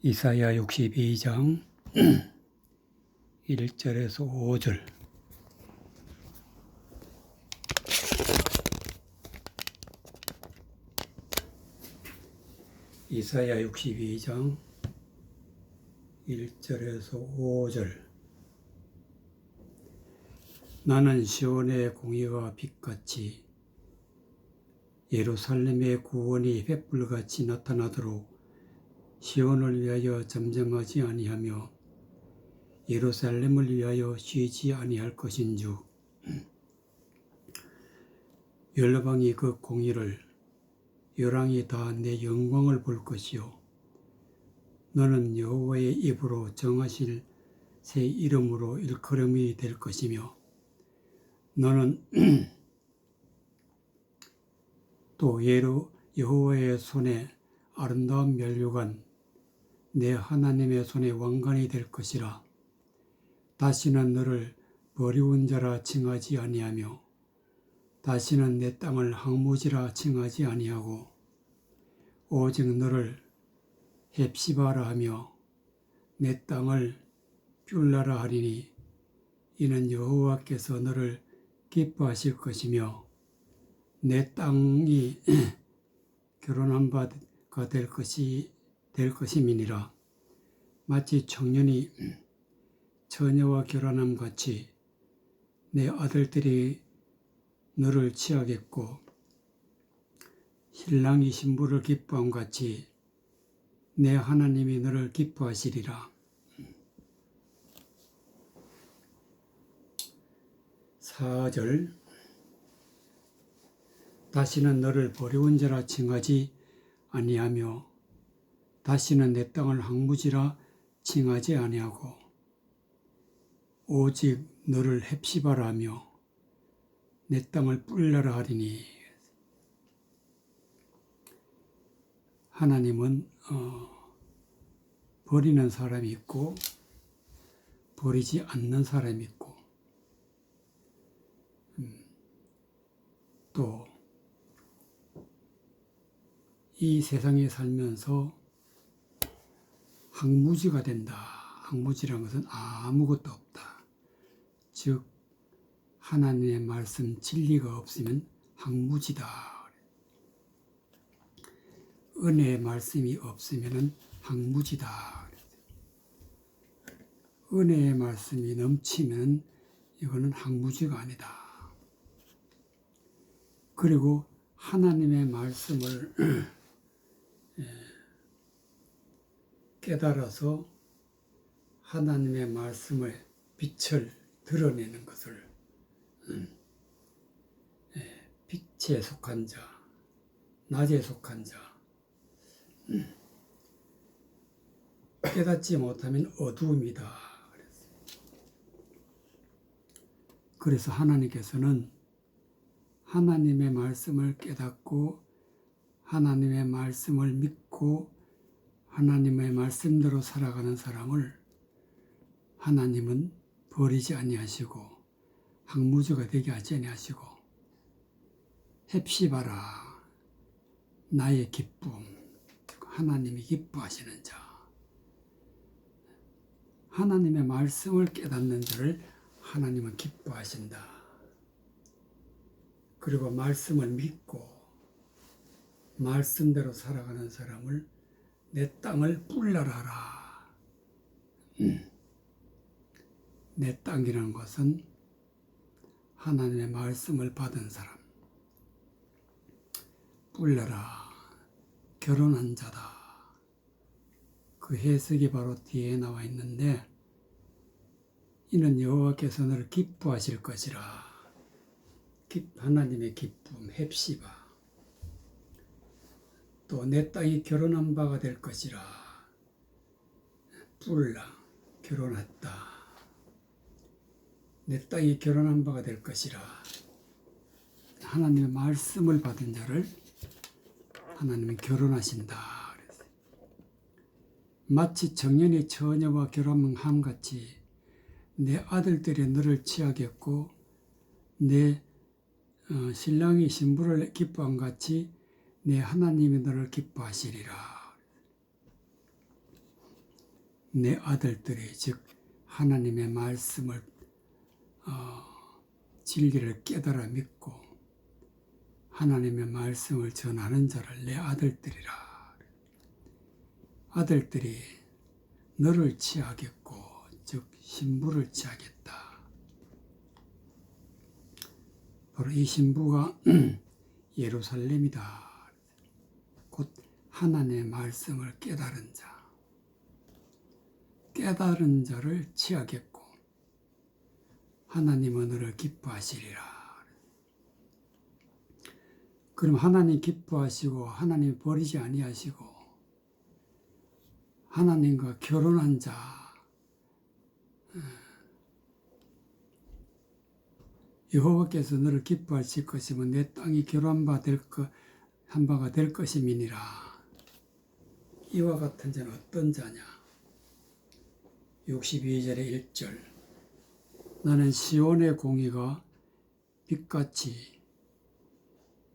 이사야 62장 1절에서 5절. 이사야 62장 1절에서 5절. 나는 시온의 공의와 빛같이 예루살렘의 구원이 횃불같이 나타나도록 시온을 위하여 잠잠하지 아니하며 예루살렘을 위하여 쉬지 아니할 것인즉 열방이 그 공의를 열왕이 다 내 영광을 볼 것이요 너는 여호와의 입으로 정하실 새 이름으로 일컬음이 될 것이며 너는 또 여호와의 손에 아름다운 면류관 내 하나님의 손에 왕관이 될 것이라. 다시는 너를 버리운 자라 칭하지 아니하며 다시는 내 땅을 황무지라 칭하지 아니하고 오직 너를 헵시바라 하며 내 땅을 뷸라라 하리니 이는 여호와께서 너를 기뻐하실 것이며 내 땅이 결혼한 바가 될 것임이니라. 마치 청년이 처녀와 결혼함 같이 내 아들들이 너를 취하겠고 신랑이 신부를 기뻐함 같이 내 하나님이 너를 기뻐하시리라. 4절. 다시는 너를 버려온 자라 칭하지 아니하며 다시는 내 땅을 황무지라 칭하지 아니하고 오직 너를 헵시바라 하며 내 땅을 뿔라라 하리니. 하나님은 버리는 사람이 있고 버리지 않는 사람이 있고 또 이 세상에 살면서 황무지가 된다. 황무지라는 것은 아무것도 없다. 즉 하나님의 말씀 진리가 없으면 황무지다. 은혜의 말씀이 없으면 황무지다. 은혜의 말씀이 넘치면 이거는 황무지가 아니다. 그리고 하나님의 말씀을 깨달아서 하나님의 말씀의 빛을 드러내는 것을 빛에 속한 자, 낮에 속한 자, 깨닫지 못하면 어두움이다. 그래서 하나님께서는 하나님의 말씀을 깨닫고 하나님의 말씀을 믿고 하나님의 말씀대로 살아가는 사람을 하나님은 버리지 아니하시고 황무지가 되게 하지 아니하시고 헵시바라 나의 기쁨, 하나님이 기뻐하시는 자, 하나님의 말씀을 깨닫는 자를 하나님은 기뻐하신다. 그리고 말씀을 믿고 말씀대로 살아가는 사람을 내 땅을 뿔라라 하라. 내 땅이라는 것은 하나님의 말씀을 받은 사람, 뿔라라 결혼한 자다. 그 해석이 바로 뒤에 나와 있는데 이는 여호와께서 너를 기뻐하실 것이라. 하나님의 기쁨, 헵시바. 또 내 땅이 결혼한 바가 될 것이라. 뿔라, 결혼했다. 내 땅이 결혼한 바가 될 것이라. 하나님의 말씀을 받은 자를 하나님은 결혼하신다. 마치 청년이 처녀와 결혼함 같이 내 아들들이 너를 취하겠고 내 신랑이 신부를 기뻐함 같이 내 하나님이 너를 기뻐하시리라. 내 아들들이 즉 하나님의 말씀을 진리를 깨달아 믿고 하나님의 말씀을 전하는 자를 내 아들들이라. 아들들이 너를 취하겠고 즉 신부를 취하겠다. 바로 이 신부가 예루살렘이다. 곧 하나님의 말씀을 깨달은 자. 깨달은 자를 취하겠고 하나님은 너를 기뻐하시리라. 그럼 하나님 기뻐하시고 하나님 버리지 아니하시고 하나님과 결혼한 자, 여호와께서 너를 기뻐하실 것이면 내 땅이 결혼한 바가 될 것임이니라. 이와 같은 자는 어떤 자냐? 62절의 1절. 나는 시온의 공의가 빛같이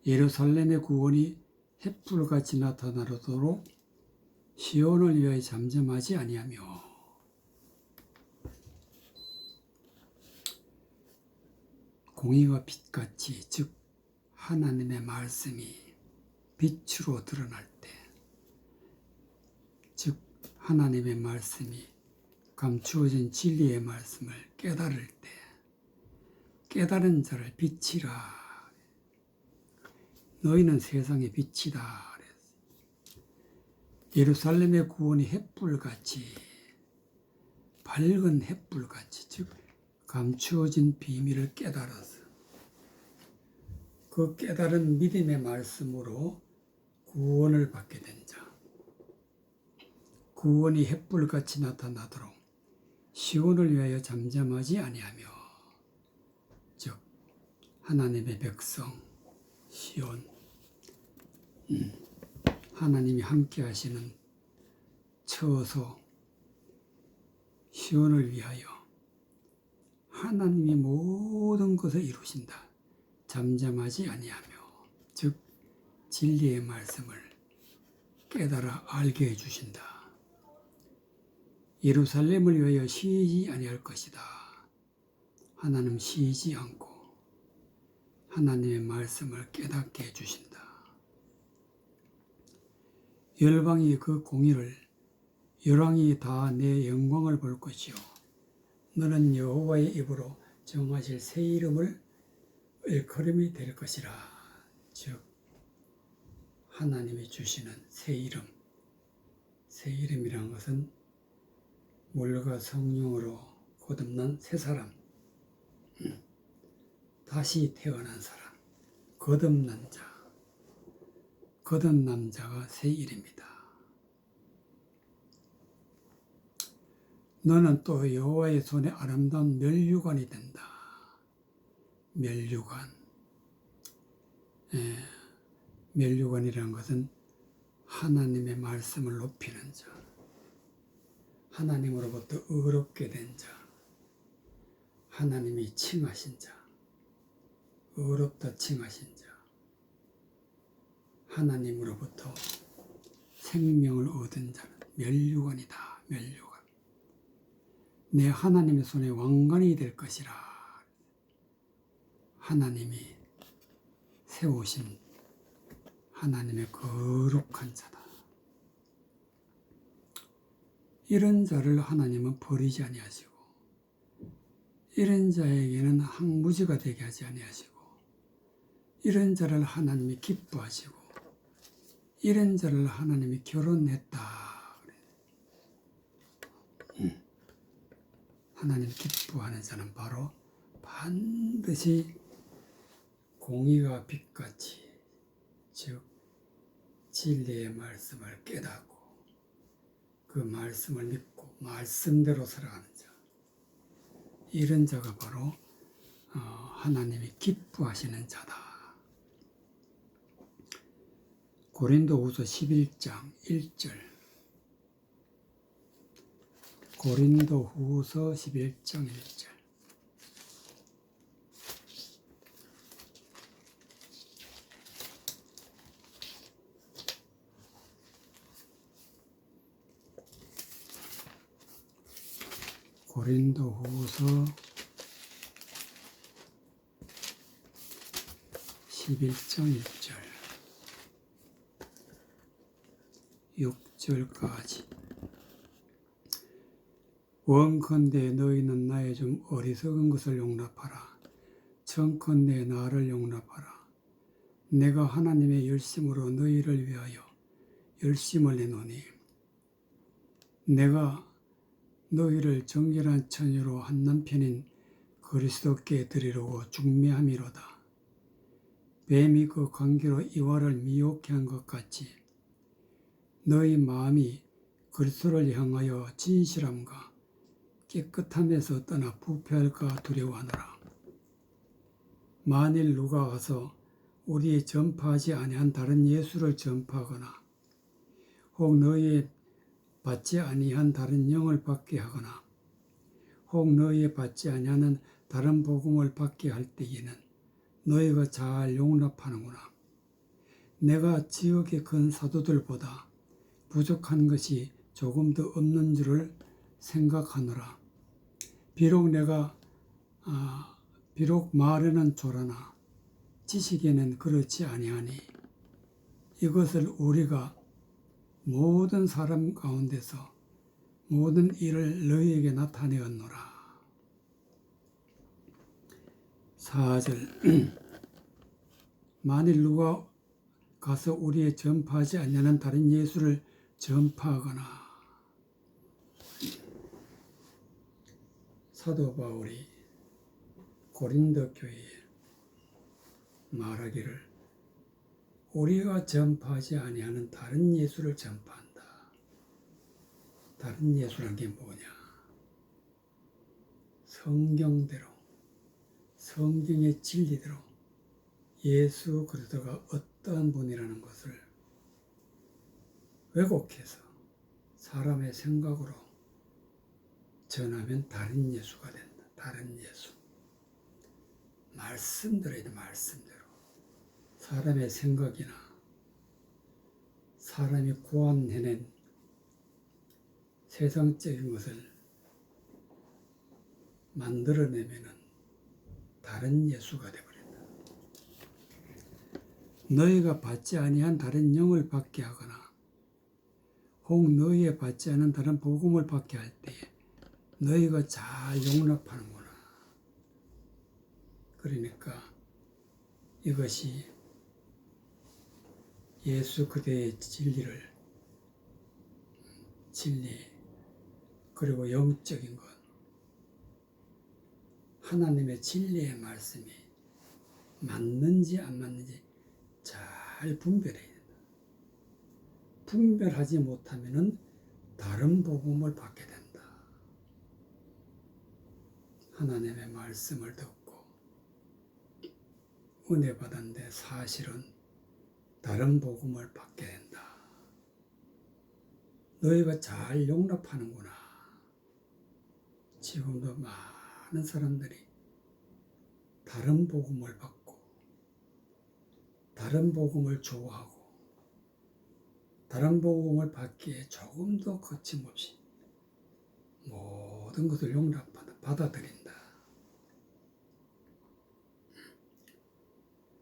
예루살렘의 구원이 햇불같이 나타나도록 시온을 위하여 잠잠하지 아니하며. 공의가 빛같이 즉 하나님의 말씀이 빛으로 드러날 때, 즉 하나님의 말씀이 감추어진 진리의 말씀을 깨달을 때 깨달은 자를 빛이라. 너희는 세상의 빛이다. 예루살렘의 구원이 햇불같이 밝은 햇불같이 즉 감추어진 비밀을 깨달아서 그 깨달은 믿음의 말씀으로 구원을 받게 된 자, 구원이 햇불같이 나타나도록 시온을 위하여 잠잠하지 아니하며, 즉 하나님의 백성 시온, 하나님이 함께 하시는 처소 시온을 위하여 하나님이 모든 것을 이루신다. 잠잠하지 아니하며, 즉 진리의 말씀을 깨달아 알게 해주신다. 예루살렘을 위하여 쉬지 아니할 것이다. 하나님 쉬지 않고 하나님의 말씀을 깨닫게 해주신다. 열방이 그 공의를, 열왕이 다 내 영광을 볼 것이요 너는 여호와의 입으로 정하실 새 이름을 일컬음이 될 것이라. 즉 하나님이 주시는 새 이름, 새 이름이라는 것은 물과 성령으로 거듭난 새 사람, 다시 태어난 사람, 거듭난 자, 거듭난 자가 새 이름이다. 너는 또 여호와의 손에 아름다운 멸류관이 된다. 멸류관. 멸류관이라는 것은 하나님의 말씀을 높이는 자, 하나님으로부터 의롭게 된 자, 하나님이 칭하신 자, 의롭다 칭하신 자, 하나님으로부터 생명을 얻은 자는 멸류관이다. 멸류관. 내 하나님의 손에 왕관이 될 것이라. 하나님이 세우신 하나님의 거룩한 자다. 이런 자를 하나님은 버리지 아니하시고 이런 자에게는 항무지가 되게 하지 아니하시고 이런 자를 하나님이 기뻐하시고 이런 자를 하나님이 결혼했다. 하나님 기뻐하는 자는 바로 반드시 공의가 빛같이 즉 진리의 말씀을 깨닫고 그 말씀을 믿고 말씀대로 살아가는 자, 이런 자가 바로 하나님이 기뻐하시는 자다. 고린도후서 11장 1절. 고린도후서 11장 1절. 고린도후서 11장 1절 6절까지 원컨대 너희는 나의 좀 어리석은 것을 용납하라. 청컨대 나를 용납하라. 내가 하나님의 열심으로 너희를 위하여 열심을 내노니 내가 너희를 정결한 처녀로 한 남편인 그리스도께 드리려고 중매함이로다. 뱀이 그 관계로 이와를 미혹해 한 것 같이 너희 마음이 그리스도를 향하여 진실함과 깨끗함에서 떠나 부패할까 두려워하노라. 만일 누가 와서 우리의 전파하지 아니한 다른 예수를 전파하거나 혹 너희의 받지 아니한 다른 영을 받게 하거나 혹 너희의 받지 아니하는 다른 복음을 받게 할 때에는 너희가 잘 용납하는구나. 내가 지극히 큰 사도들보다 부족한 것이 조금 더 없는 줄을 생각하노라. 비록 말에는 조라나 지식에는 그렇지 아니하니 이것을 우리가 모든 사람 가운데서 모든 일을 너희에게 나타내었노라. 4절 만일 누가 가서 우리의 전파하지 않냐는 다른 예수를 전파하거나 사도 바울이 고린도 교회에 말하기를 우리가 전파하지 아니하는 다른 예수를 전파한다. 다른 예수란 게 뭐냐? 성경대로 성경의 진리대로 예수 그리스도가 어떠한 분이라는 것을 왜곡해서 사람의 생각으로 전하면 다른 예수가 된다. 다른 예수. 말씀대로야 돼, 말씀대로. 사람의 생각이나 사람이 고안해낸 세상적인 것을 만들어내면은 다른 예수가 되어버린다. 너희가 받지 아니한 다른 영을 받게 하거나 혹 너희의 받지 않은 다른 복음을 받게 할 때에 너희가 잘 용납하는구나. 그러니까 이것이 예수 그대의 진리 그리고 영적인 것 하나님의 진리의 말씀이 맞는지 안 맞는지 잘 분별해야 된다. 분별하지 못하면 다른 복음을 받게 된다. 하나님의 말씀을 듣고 은혜 받았는데 사실은 다른 복음을 받게 된다. 너희가 잘 용납하는구나. 지금도 많은 사람들이 다른 복음을 받고 다른 복음을 좋아하고 다른 복음을 받기에 조금 더 거침없이 모든 것을 받아들인다.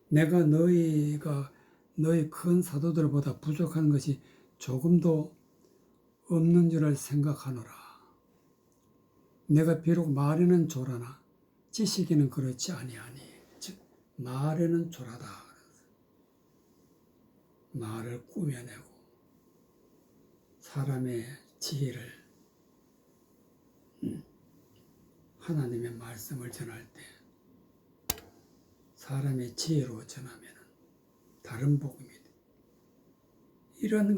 내가 너희 큰 사도들보다 부족한 것이 조금도 없는 줄을 생각하노라. 내가 비록 말에는 조라나 지식에는 그렇지 아니하니 즉 말에는 조라다. 말을 꾸며내고 사람의 지혜를 하나님의 말씀을 전할 때 사람의 지혜로 전하면 다른 복음이 돼. 이런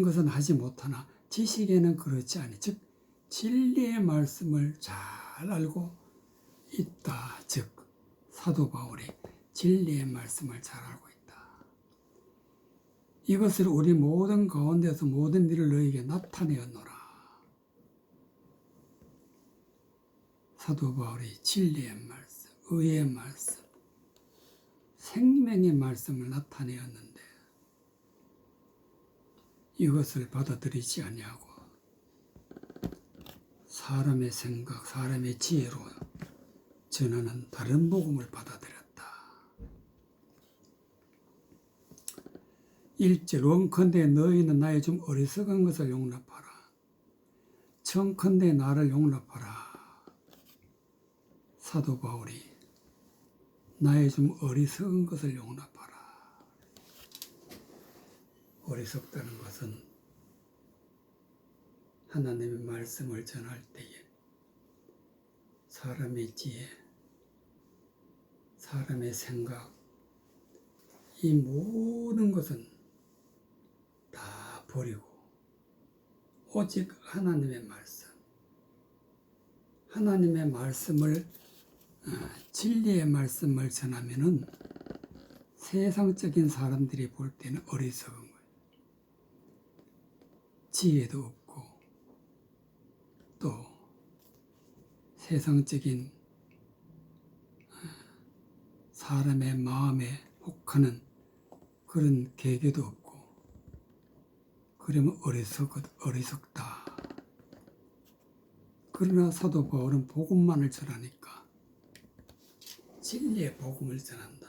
것은 하지 못하나 지식에는 그렇지 아니 즉 진리의 말씀을 잘 알고 있다. 즉 사도 바울이 진리의 말씀을 잘 알고 있다. 이것을 우리 모든 가운데서 모든 일을 너희에게 나타내었노라. 사도 바울이 진리의 말씀, 의의 말씀, 생명의 말씀을 나타내었는데 이것을 받아들이지 아니하고 사람의 생각, 사람의 지혜로 전하는 다른 복음을 받아들였다. 1절 원컨대 너희는 나의 좀 어리석은 것을 용납하라. 청컨대 나를 용납하라. 사도 바울이 나의 좀 어리석은 것을 용납하라. 어리석다는 것은 하나님의 말씀을 전할 때에 사람의 지혜, 사람의 생각, 이 모든 것은 다 버리고 오직 하나님의 말씀, 하나님의 말씀을 진리의 말씀을 전하면은 세상적인 사람들이 볼 때는 어리석은 거예요. 지혜도 없고 또 세상적인 사람의 마음에 혹하는 그런 계교도 없고 그러면 어리석다. 그러나 사도 바울은 복음만을 전하니까 진리의 복음을 전한다.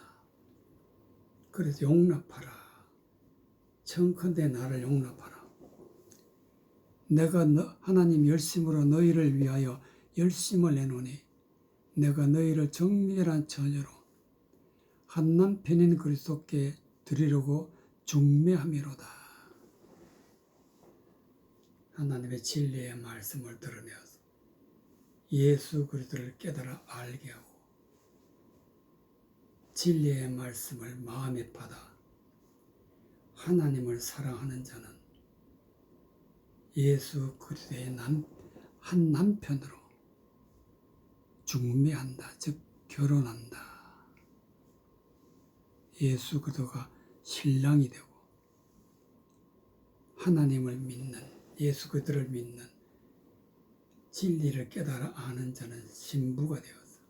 그래서 용납하라. 청컨대 나를 용납하라. 내가 하나님 열심으로 너희를 위하여 열심을 내노니 내가 너희를 정결한 처녀로 한 남편인 그리스도께 드리려고 중매함이로다. 하나님의 진리의 말씀을 드러내어서 예수 그리스도를 깨달아 알게 하고 진리의 말씀을 마음에 받아 하나님을 사랑하는 자는 예수 그리스도의 한 남편으로 중매한다. 즉 결혼한다. 예수 그리스도가 신랑이 되고 하나님을 믿는 예수 그리스도를 믿는 진리를 깨달아 아는 자는 신부가 되어서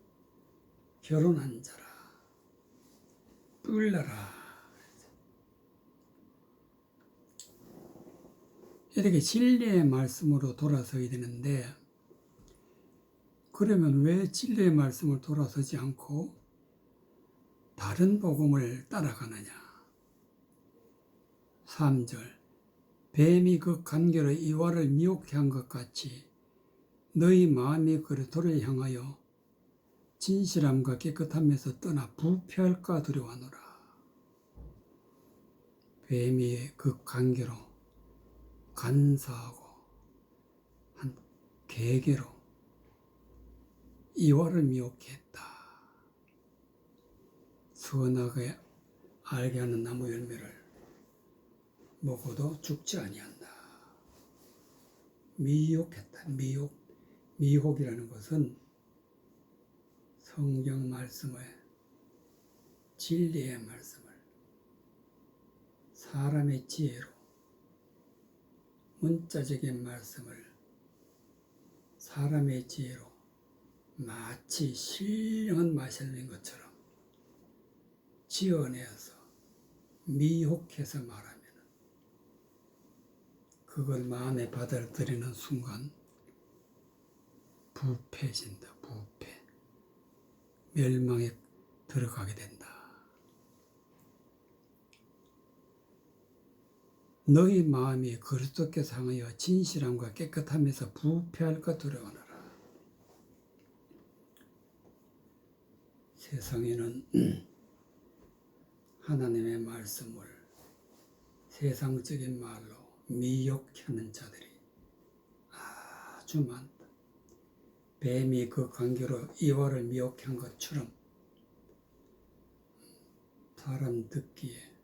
결혼한 자라 뿔나라. 이렇게 진리의 말씀으로 돌아서야 되는데 그러면 왜 진리의 말씀을 돌아서지 않고 다른 복음을 따라가느냐. 3절 뱀이 그 간결의 이와를 미혹해 한 것 같이 너희 마음이 그리스도를 향하여 진실함과 깨끗함에서 떠나 부패할까 두려워하노라. 뱀이 그 간계로 간사하고 한 계계로 이와를 미혹했다. 선하게 알게 하는 나무 열매를 먹어도 죽지 아니한다. 미혹했다. 미혹이라는 것은 성경 말씀의 진리의 말씀을 사람의 지혜로 문자적인 말씀을 사람의 지혜로 마치 신령한 마실린 것처럼 지어내어서 미혹해서 말하면 그걸 마음에 받아들이는 순간 부패해진다. 부패. 멸망에 들어가게 된다. 너희 마음이 그리스도께서 향하여 진실함과 깨끗함에서 부패할까 두려워하노라. 세상에는 하나님의 말씀을 세상적인 말로 미혹하는 자들이 아주 많다. 뱀이 그 관계로 이와를 미혹한 것처럼 사람 듣기에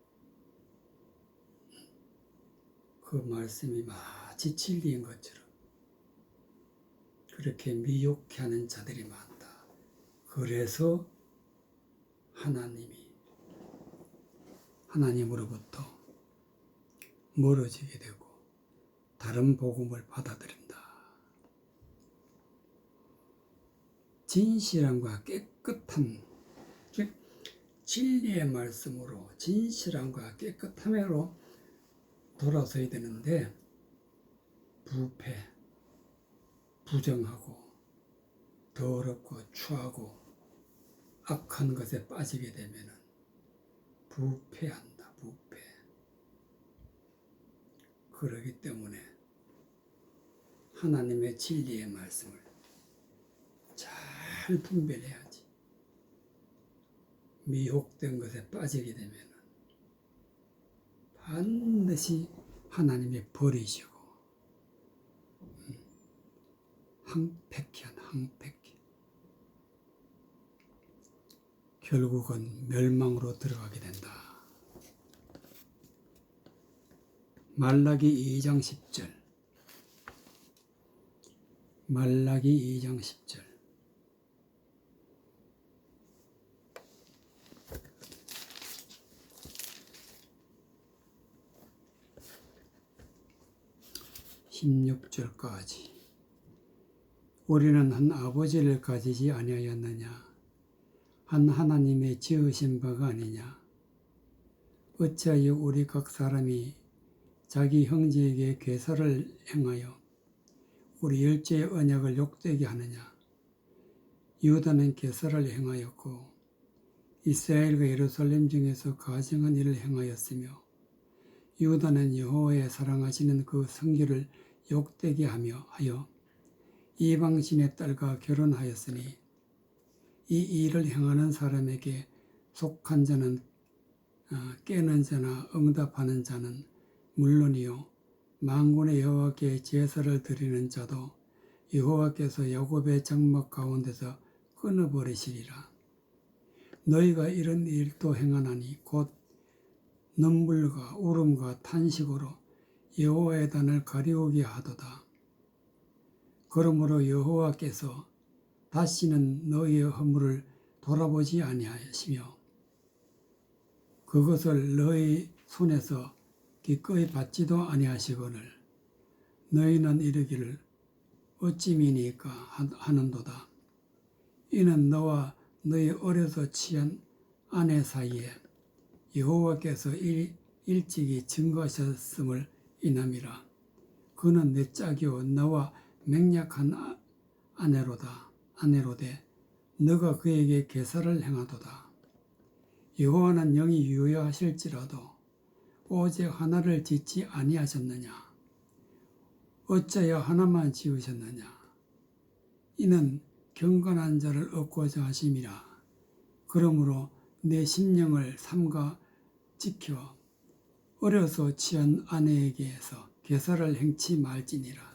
그 말씀이 마치 진리인 것처럼 그렇게 미혹하는 자들이 많다. 그래서 하나님으로부터 멀어지게 되고 다른 복음을 받아들인다. 진실함과 깨끗함, 즉 진리의 말씀으로 진실함과 깨끗함으로 돌아서야 되는데 부패, 부정하고 더럽고 추하고 악한 것에 빠지게 되면 부패한다. 부패. 그러기 때문에 하나님의 진리의 말씀을 잘 분별해야지. 미혹된 것에 빠지게 되면 반드시 하나님이 버리시고 항폐케 결국은 멸망으로 들어가게 된다. 말라기 2장 10절. 말라기 2장 10절. (16절까지) 우리는 한 아버지를 가지지 아니하였느냐? 한 하나님의 지으신 바가 아니냐? 어찌하여 우리 각 사람이 자기 형제에게 괴사를 행하여 우리 열조의 언약을 욕되게 하느냐? 유다는 괴사를 행하였고 이스라엘과 예루살렘 중에서 가증한 일을 행하였으며 유다는 여호와의 사랑하시는 그 성결을 욕되게 하여 이방신의 딸과 결혼하였으니 이 일을 행하는 사람에게 속한 자는 깨는 자나 응답하는 자는 물론이요 만군의 여호와께 제사를 드리는 자도 여호와께서 야곱의 장막 가운데서 끊어버리시리라. 너희가 이런 일도 행하나니 곧 눈물과 울음과 탄식으로 여호와의 단을 가리우게 하도다. 그러므로 여호와께서 다시는 너희의 허물을 돌아보지 아니하시며 그것을 너희 손에서 기꺼이 받지도 아니하시거늘 너희는 이르기를 어찌미니까 하는도다. 이는 너와 너희 어려서 취한 아내 사이에 여호와께서 일찍이 증거하셨음을 인함이라. 그는 내 짝이요 나와 맹약한 아내로되 너가 그에게 괴사를 행하도다. 여호와는 영이 유효하실지라도 오직 하나를 짓지 아니하셨느냐? 어찌하여 하나만 지으셨느냐? 이는 경건한 자를 얻고자 하심이라. 그러므로 내 심령을 삼가 지켜 어려서 취한 아내에게서 괴사를 행치 말지니라.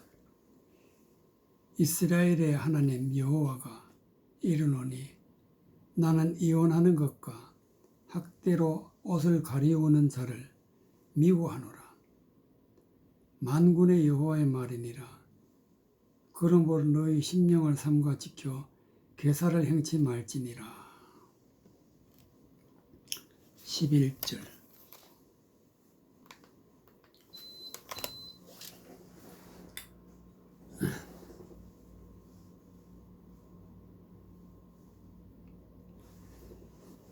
이스라엘의 하나님 여호와가 이르노니 나는 이혼하는 것과 학대로 옷을 가리우는 자를 미워하노라. 만군의 여호와의 말이니라. 그러므로 너희 심령을 삼가 지켜 괴사를 행치 말지니라. 11절.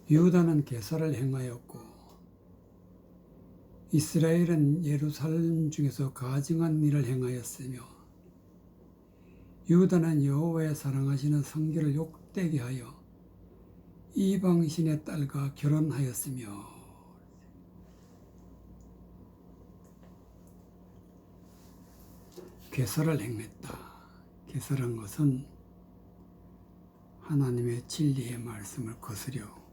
유다는 괴사를 행하였고 이스라엘은 예루살렘 중에서 가증한 일을 행하였으며 유다는 여호와의 사랑하시는 성결을 욕되게 하여 이방신의 딸과 결혼하였으며 괴사를 행했다. 괴사란 것은 하나님의 진리의 말씀을 거스려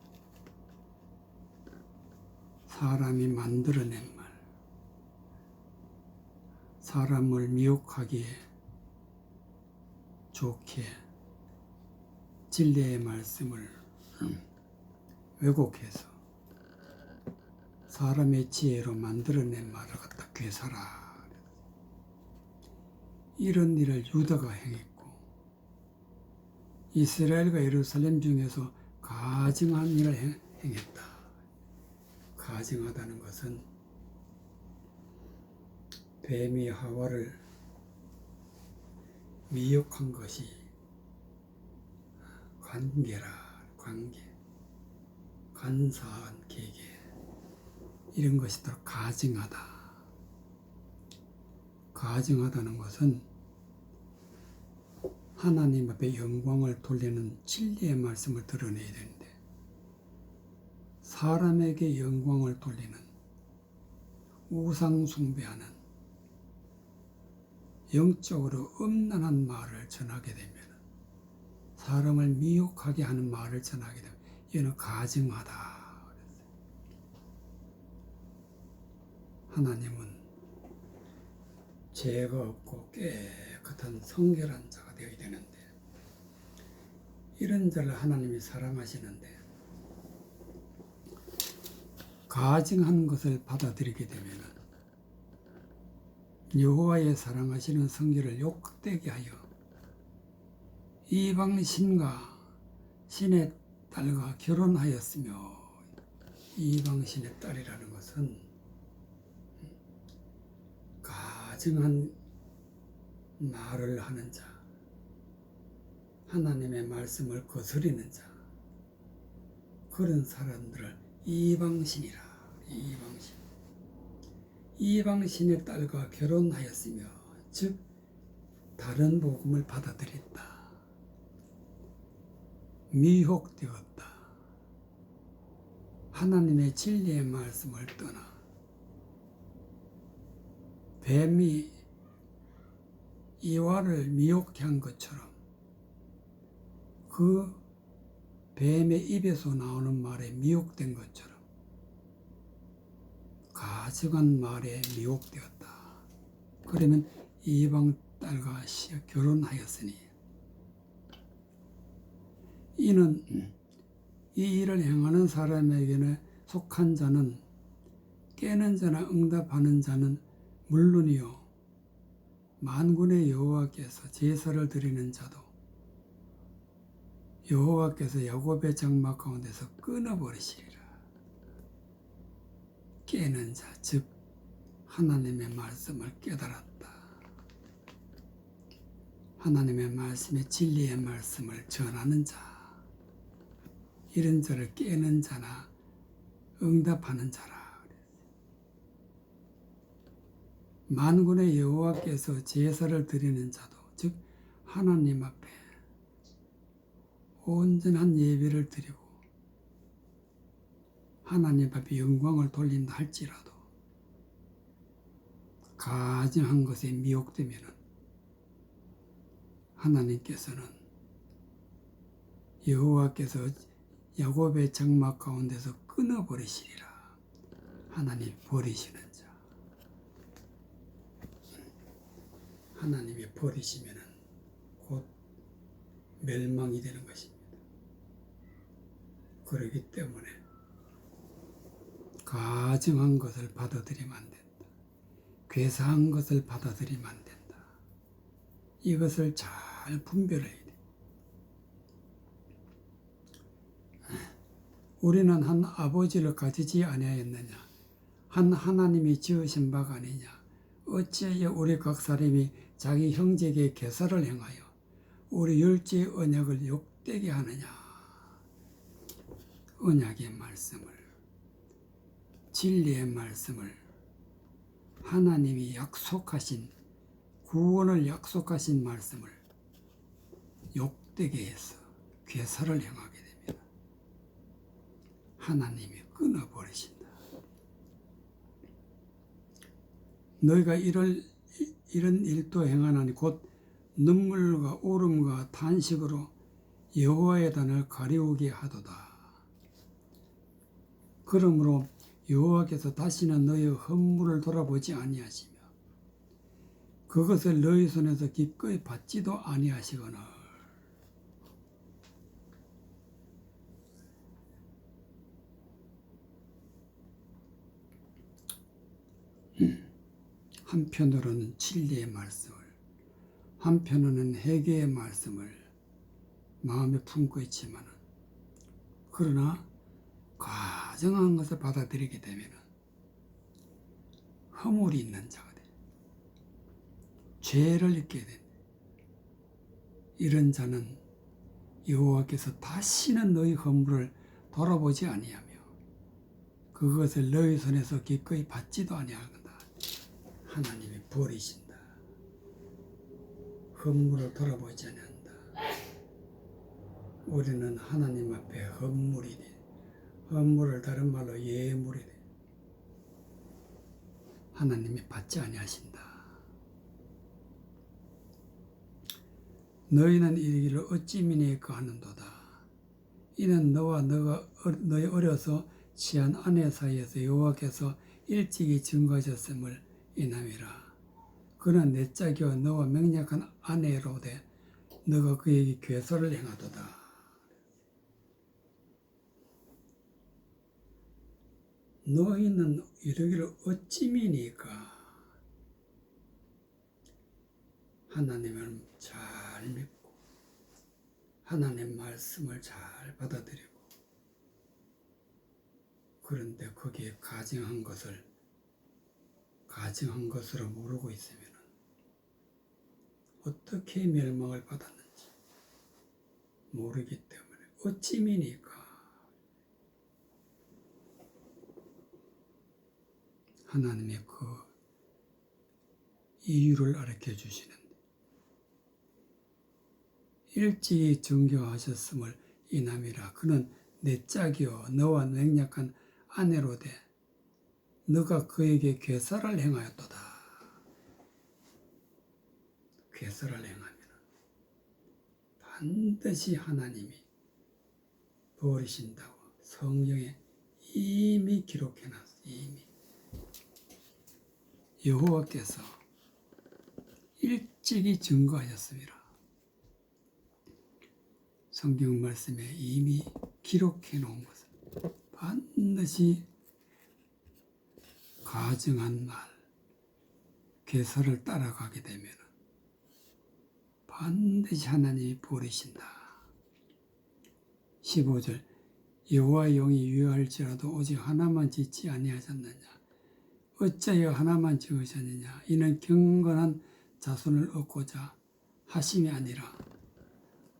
사람이 만들어낸 말, 사람을 미혹하기에 좋게 진리의 말씀을 왜곡해서 사람의 지혜로 만들어낸 말을 갖다 괴사라. 이런 일을 유다가 행했고 이스라엘과 예루살렘 중에서 가증한 일을 행했다. 가증하다는 것은 뱀이 하와를 미혹한 것이 관계, 간사한 계계, 이런 것이 더 가증하다. 가증하다는 것은 하나님 앞에 영광을 돌리는 진리의 말씀을 드러내야 되는데, 사람에게 영광을 돌리는 우상 숭배하는 영적으로 음란한 말을 전하게 되면, 사람을 미혹하게 하는 말을 전하게 되면 이는 가증하다. 하나님은 죄가 없고 깨끗한 성결한 자가 되어야 되는데, 이런 자를 하나님이 사랑하시는데, 가증한 것을 받아들이게 되면 여호와의 사랑하시는 성결을 욕되게 하여 이방 신과 신의 딸과 결혼하였으며, 이방 신의 딸이라는 것은 가증한 말을 하는 자, 하나님의 말씀을 거스리는 자, 그런 사람들을 이방신이라. 이방신. 이방신의 딸과 결혼하였으며, 즉 다른 복음을 받아들였다. 미혹되었다. 하나님의 진리의 말씀을 떠나 뱀이 이와를 미혹해 한 것처럼, 그 뱀의 입에서 나오는 말에 미혹된 것처럼 가증한 말에 미혹되었다. 그러면 이방 딸과 결혼하였으니, 이는 이 일을 행하는 사람에게는 속한 자는, 깨는 자나 응답하는 자는 물론이요 만군의 여호와께서 제사를 드리는 자도 여호와께서 야곱의 장막 가운데서 끊어버리시리라. 깨는 자, 즉 하나님의 말씀을 깨달았다. 하나님의 말씀의 진리의 말씀을 전하는 자, 이런 자를 깨는 자나 응답하는 자라. 만군의 여호와께서 제사를 드리는 자도, 즉 하나님 앞에 온전한 예배를 드리고 하나님 앞에 영광을 돌린다 할지라도 가증한 것에 미혹되면 하나님께서는 여호와께서 야곱의 장막 가운데서 끊어버리시리라. 하나님 버리시는 자, 하나님이 버리시면 곧 멸망이 되는 것입니다. 그렇기 때문에 가증한 것을 받아들이면 안 된다. 괴사한 것을 받아들이면 안 된다. 이것을 잘 분별해야 돼. 우리는 한 아버지를 가지지 아니하였느냐? 한 하나님이 지으신 바가 아니냐? 어찌하여 우리 각 사람이 자기 형제에게 괴사를 행하여 우리 열조의 언약을 욕되게 하느냐? 언약의 말씀을, 진리의 말씀을, 하나님이 약속하신, 구원을 약속하신 말씀을 욕되게 해서 괴사를 행하게 됩니다. 하나님이 끊어버리신다. 너희가 이런 일도 행하나니 곧 눈물과 울음과 탄식으로 여호와의 단을 가리우게 하도다. 그러므로 여호와께서 다시는 너희의 헌물을 돌아보지 아니하시며 그것을 너희 손에서 기꺼이 받지도 아니하시거늘. 한편으로는 진리의 말씀을, 한편으로는 회개의 말씀을 마음에 품고 있지만, 그러나 가증한 것을 받아들이게 되면 허물이 있는 자가 돼. 죄를 잊게 돼. 이런 자는 여호와께서 다시는 너희 허물을 돌아보지 아니하며 그것을 너희 손에서 기꺼이 받지도 아니하거나 하나님이 버리신다. 허물을 돌아보지 않는다. 우리는 하나님 앞에 헌물이니, 헌물을 다른 말로 예물이니 하나님이 받지 아니하신다. 너희는 이르기를 어찌 미니까 하는도다. 이는 너와 너희 어려서 취한 아내 사이에서 여호와께서 일찍이 증거하셨음을 인함이라. 그는 내 짝이요 너와 맹약한 아내로되 너가 그에게 괴소를 행하도다. 너희는 이르기를 어찌 미니까 하나님을 잘 믿고 하나님 말씀을 잘 받아들이고 그런데 거기에 가증한 것으로 모르고 있으면 어떻게 멸망을 받았는지 모르기 때문에 어찌 미니까 하나님의 그 이유를 알려 주시는데 일찍이 정교하셨음을 인함이라. 그는 내 짝이요 너와 맹약한 아내로되 너가 그에게 괴사를 행하였도다. 괴사를 행하면 반드시 하나님이 버리신다고 성경에 이미 기록해놨어. 이미 여호와께서 일찍이 증거하셨습니다. 성경 말씀에 이미 기록해 놓은 것을 반드시 가증한 날 괴사를 따라가게 되면 반드시 하나님이 버리신다. 15절 여호와의 영이 유효할지라도 오직 하나만 짓지 아니하셨느냐. 어찌하여 하나만 지으셨느냐. 이는 경건한 자손을 얻고자 하심이 아니라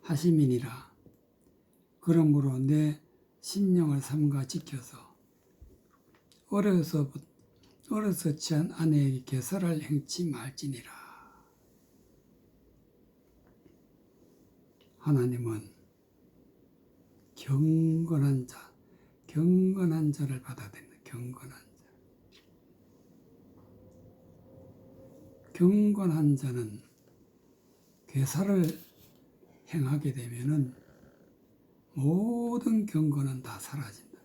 하심이니라. 그러므로 내 심령을 삼가 지켜서 어려서 취한 아내에게 괴사를 행치 말지니라. 하나님은 경건한 자를 받아들이는 경건한 자. 경건한 자는 괴사를 행하게 되면은 모든 경건은 다 사라진다.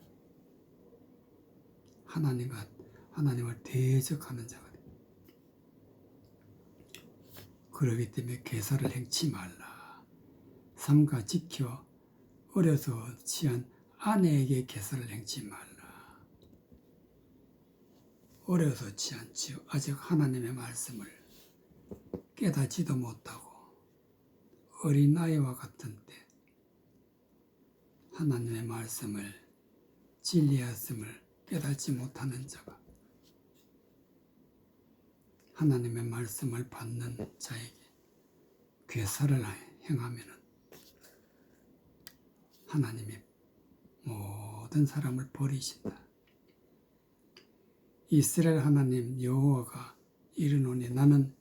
하나님을 대적하는 자가 돼. 그러기 때문에 괴사를 행치 말라. 삼가 지켜 어려서 취한 아내에게 괴사를 행치 말라. 어려서 취한 즉 아직 하나님의 말씀을 깨닫지도 못하고 어린아이와 같은 때 하나님의 말씀을 진리였음을 깨닫지 못하는 자가 하나님의 말씀을 받는 자에게 괴사를 행하면 하나님이 모든 사람을 버리신다. 이스라엘 하나님 여호와가 이르노니 나는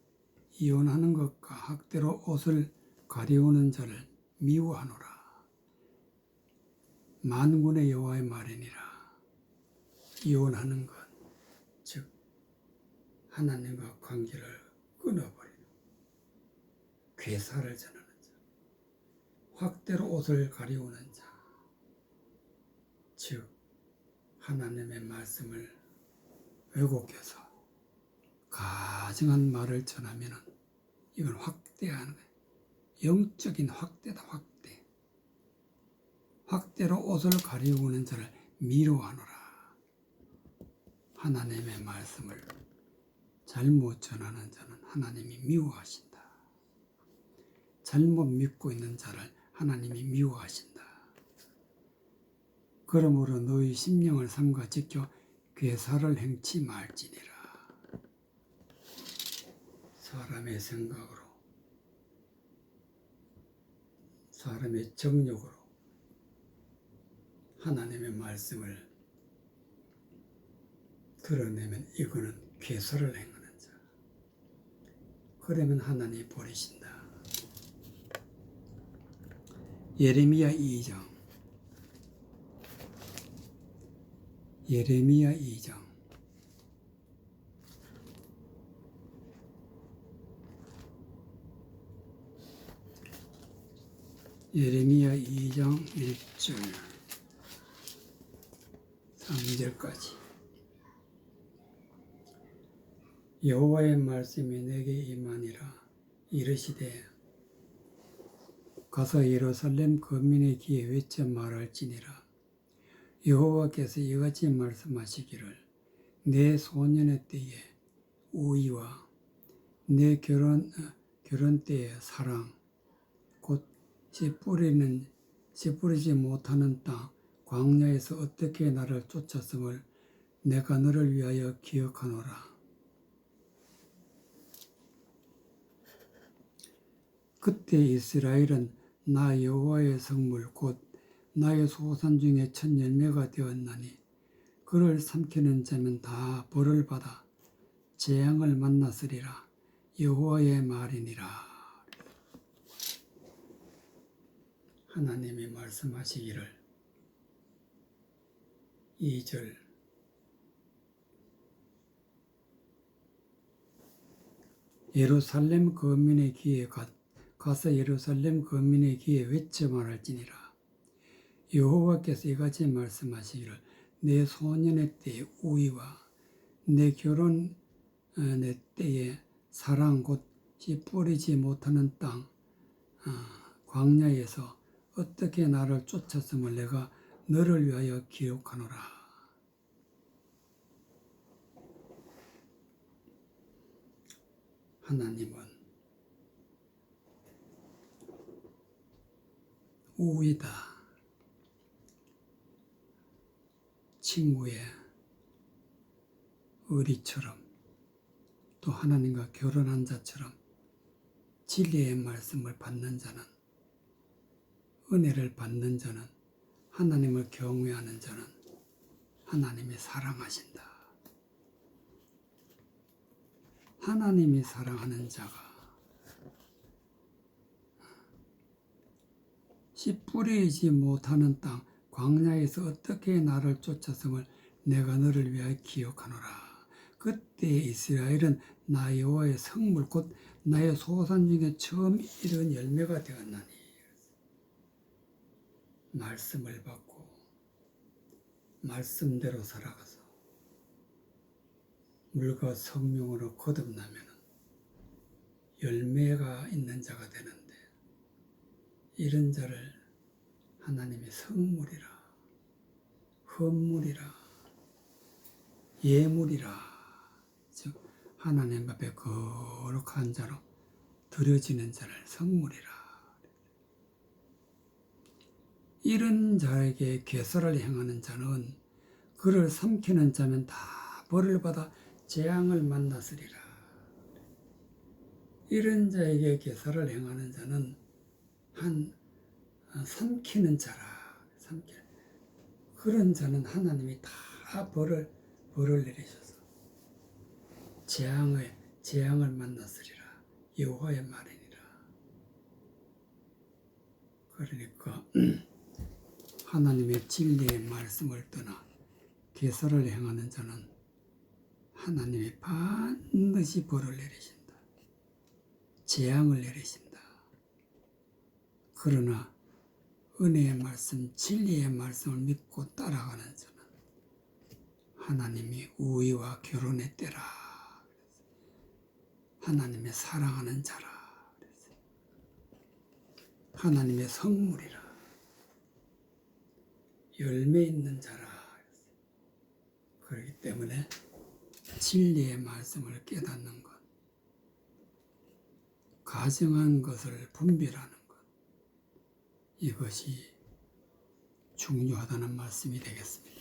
이혼하는 것과 학대로 옷을 가리우는 자를 미워하노라. 만군의 여호와의 말이니라. 이혼하는 것, 즉 하나님과 관계를 끊어버리는 괴사를 전하는 자, 학대로 옷을 가리우는 자, 즉 하나님의 말씀을 왜곡해서 가증한 말을 전하면 이건 확대하는 거예요. 영적인 확대다. 확대로 옷을 가리우는 자를 미워하노라. 하나님의 말씀을 잘못 전하는 자는 하나님이 미워하신다. 잘못 믿고 있는 자를 하나님이 미워하신다. 그러므로 너희 심령을 삼가 지켜 괴사를 행치 말지니라. 사람의 생각으로, 사람의 정욕으로 하나님의 말씀을 드러내면 이거는 괴사를 행하는 자. 그러면 하나님이 버리신다. 예레미야 2장. 예레미야 2장. 예레미야 2장 1절 3절까지. 여호와의 말씀이 내게 임하니라. 이르시되 가서 예루살렘 거민의 귀에 외쳐 말할지니라. 여호와께서 이같이 말씀하시기를 내 소년의 때에 우위와 내 결혼 때의 사랑 곧 씨 뿌리지 못하는 땅 광야에서 어떻게 나를 쫓았음을 내가 너를 위하여 기억하노라. 그때 이스라엘은 나 여호와의 성물 곧 나의 소산 중에 첫 열매가 되었나니 그를 삼키는 자는 다 벌을 받아 재앙을 만났으리라. 여호와의 말이니라. 하나님이 말씀하시기를 2절 예루살렘 거민의 귀에 가서 예루살렘 거민의 귀에 외쳐 말할지니라. 여호와께서 이같이 말씀하시기를 내 소년의 때의 우위와 내 결혼 내 때의 사랑 곧 씨 뿌리지 못하는 땅 광야에서 어떻게 나를 쫓았음을 내가 너를 위하여 기억하노라. 하나님은 우위다, 친구의 의리처럼 또 하나님과 결혼한 자처럼 진리의 말씀을 받는 자는, 은혜를 받는 자는, 하나님을 경외하는 자는 하나님이 사랑하신다. 하나님이 사랑하는 자가 씨 뿌리지 못하는 땅 광야에서 어떻게 나를 쫓았음을 내가 너를 위하여 기억하노라. 그때 이스라엘은 나 여호와의 성물 곧 나의 소산 중에 처음 이른 열매가 되었나니. 말씀을 받고 말씀대로 살아가서 물과 성령으로 거듭나면 열매가 있는 자가 되는데, 이런 자를 하나님이 성물이라, 헌물이라, 예물이라, 즉 하나님 앞에 거룩한 자로 드려지는 자를 성물이라. 이런 자에게 괴설을 행하는 자는, 그를 삼키는 자면 다 벌을 받아 재앙을 만났으리라. 이런 자에게 괴설을 행하는 자는 삼키는 자라. 그런 자는 하나님이 다 벌을 내리셔서 재앙을 만났으리라. 여호와의 말이니라. 그러니까 하나님의 진리의 말씀을 떠나 괴설을 행하는 자는 하나님이 반드시 벌을 내리신다. 재앙을 내리신다. 그러나 은혜의 말씀, 진리의 말씀을 믿고 따라가는 자는 하나님이 우위와 결혼의 때라. 하나님의 사랑하는 자라. 하나님의 성물이라. 열매 있는 자라. 그렇기 때문에 진리의 말씀을 깨닫는 것, 가정한 것을 분별하는 것, 이것이 중요하다는 말씀이 되겠습니다.